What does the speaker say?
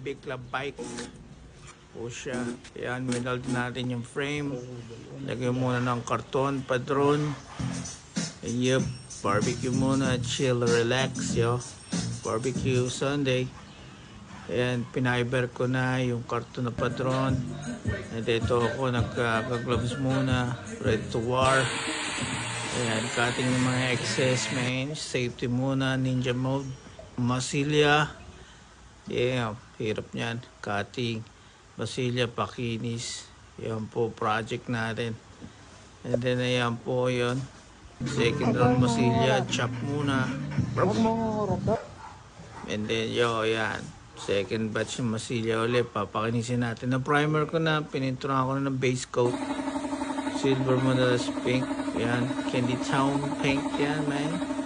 Big Club bike. O siya. Yan, minald natin yung frame. Lagyan muna ng karton, padron. Yup, barbecue muna, chill, relax, yo. Barbecue Sunday. Ayan, piniber ko na yung karton na padron. And ito ako, nagka-gloves muna. Ready to war. Ayan, cutting ng mga excess, man. Safety muna, ninja mode. Masilya. Yeah, hirap niyan. Cutting. Masilya, pakinis. Yan po, project natin. And then, ayan po yun. Second round masilya, chop muna. And then, yan. Second batch ng masilya ulit. Papakinisin natin. Na primer ko na, pinintura ko na ng base coat. Silver madalas pink. Yan, Candy Town pink yan, man.